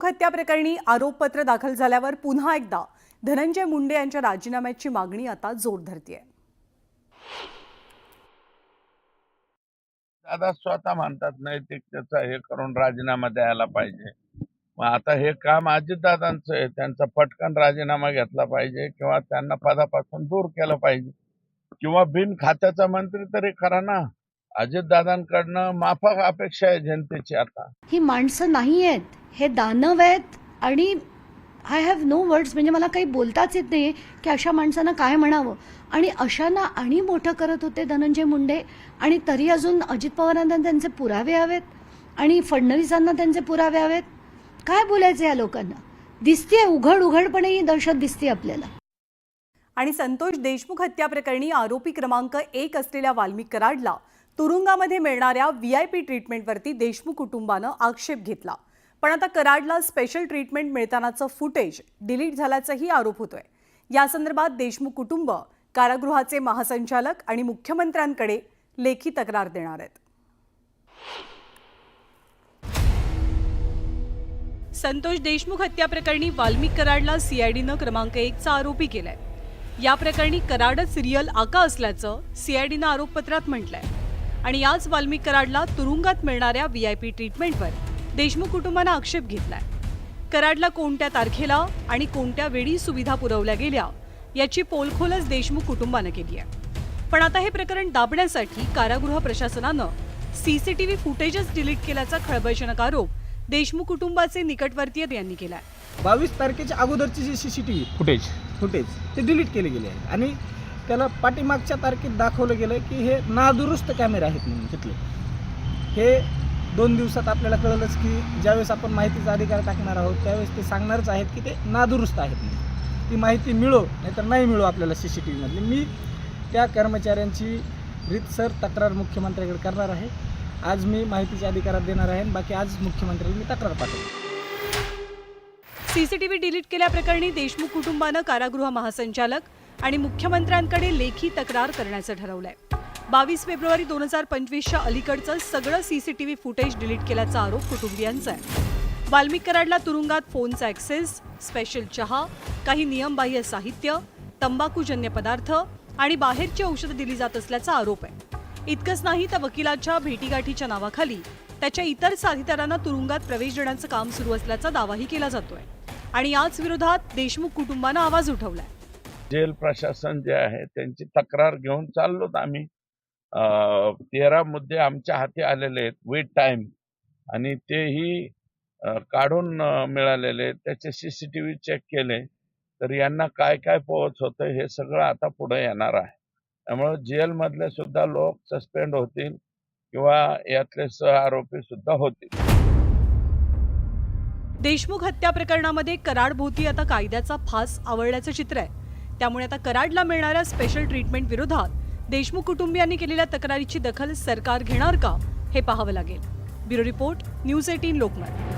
हत्या प्रकरणी आरोपपत्र दाखल झाल्यावर पुन्हा एकदा धनंजय मुंडे यांच्या राजीनाम्याची मागणी आता जोर धरतेय। दादा स्वतः म्हणतात नैतिकतेचा हे करून राजीनामा द्यायला पाहिजे। मग आता हे काम अजितदादांचं आहे, त्यांचा पटकन राजीनामा घेतला पाहिजे किंवा त्यांना पदापासून दूर केलं पाहिजे किंवा बिन खात्याचा मंत्री तरी करा ना। अजितदादांकडनं माफक अपेक्षा आहे जनतेची। आता ही माणसं नाही आहेत, हे दानव आहेत आणि आय हॅव नो वर्ड्स, म्हणजे मला काही बोलताच येत नाही की अशा माणसांना काय म्हणावं। आणि अशांना आणि मोठं करत होते धनंजय मुंडे, आणि तरी अजून अजित पवारांना त्यांचे पुरावे हवेत आणि फडणवीसांना त्यांचे पुरावे हवेत। काय बोलायचं या लोकांना? दिसते उघडपणे ही दहशत दिसते आपल्याला। आणि संतोष देशमुख हत्या प्रकरणी आरोपी क्रमांक 1 असलेल्या वाल्मिक कराडला तुरुंगामध्ये मिळणाऱ्या VIP ट्रीटमेंटवरती देशमुख कुटुंबानं आक्षेप घेतला। पण आता कराडला स्पेशल ट्रीटमेंट मिळतानाचं फुटेज डिलीट झाल्याचाही आरोप होतोय। या संदर्भात देशमुख कुटुंब कारागृहाचे महासंचालक आणि मुख्यमंत्र्यांकडे लेखी तक्रार देणार आहेत। संतोष देशमुख हत्या प्रकरणी वाल्मिक कराडला CIDनं क्रमांक 1चा आरोपी केलाय। या प्रकरणी कराडच रिअल आका असल्याचं CIDनं आरोपपत्रात म्हटलंय। आणि याच वाल्मिक कराडला तुरुंगात मिळणाऱ्या VIP ट्रीटमेंटवर देशमुख कुटुंबानं आक्षेप घेतलाय। कराडला कोणत्या तारखेला आणि कोणत्या वेळी सुविधा पुरवल्या गेल्या याची पोलखोलच देशमुख कुटुंबानं केली आहे। पण आता हे प्रकरण दाबण्यासाठी कारागृह प्रशासनानं CCTV फुटेजच डिलीट केल्याचा खळबळजनक आरोप देशमुख कुटुंबाचे निकटवर्तीय यांनी केलाय। 22 तारखेच्या अगोदरची जी CCTV फुटेज ते डिलीट केले गेले आहे आणि त्याला पाठीमागच्या तारखेत दाखवलं गेलं की हे नादुरुस्त कॅमेरे आहेत म्हणून तिथले। हे 2 दिवसात आपल्याला कळलंच की ज्यावेळेस आपण माहितीचा अधिकार टाकणार आहोत त्यावेळेस ते सांगणारच आहेत की ते नादुरुस्त आहेत म्हणून। ती माहिती मिळो नाहीतर नाही मिळो आपल्याला CCTV मधली। मी त्या कर्मचाऱ्यांची रीतसर तक्रार मुख्यमंत्र्यांकडे करणार आहे। आज मी माहितीच्या अधिकारात देणार आहे, बाकी आज मुख्यमंत्र्यांनी तक्रार पाठवली। CCTV डिलीट केल्याप्रकरणी देशमुख कुटुंबानं कारागृह महासंचालक आणि मुख्यमंत्र्यांकडे लेखी तक्रार करण्याचं ठरवलंय। 22 फेब्रुवारी 2025च्या अलीकडचं सगळं CCTV फुटेज डिलीट केल्याचा आरोप कुटुंबियांचा आहे। वाल्मिक कराडला तुरुंगात फोनचा ॲक्सेस, स्पेशल चहा, काही नियमबाह्य साहित्य, तंबाखूजन्य पदार्थ आणि बाहेरची औषधं दिली जात असल्याचा आरोप आहे। इतकंच नाही तर वकिलाच्या भेटीगाठीच्या नावाखाली त्याच्या इतर साथीदारांना तुरुंगात प्रवेश देण्याचं काम सुरू असल्याचा दावाही केला जातोय। आणि याच विरोधात देशमुख कुटुंबानं आवाज उठवलाय। जेल प्रशासन जे आहे त्यांची तक्रार घेऊन चाललोत आम्ही। 13 मुद्दे आमच्या हाती आलेले आहेत विथ टाइम, आणि तेही काढून मिळालेले। त्याचे CCTV चेक केले तर यांना काय काय पोहोच होतं हे सगळं आता पुढे येणार आहे। त्यामुळे जेलमधले सुद्धा लोक सस्पेंड होतील किंवा यातले सह आरोपी सुद्धा होतील। देशमुख हत्या प्रकरणामध्ये कराडभोवती आता कायद्याचा फास आवळल्याचं चित्र आहे। त्यामुळे आता कराडला मिळणाऱ्या स्पेशल ट्रीटमेंट विरोधात देशमुख कुटुंबियांनी केलेल्या तक्रारीची दखल सरकार घेणार का हे पाहावं लागेल। Bureau report, news 18 Lokmat.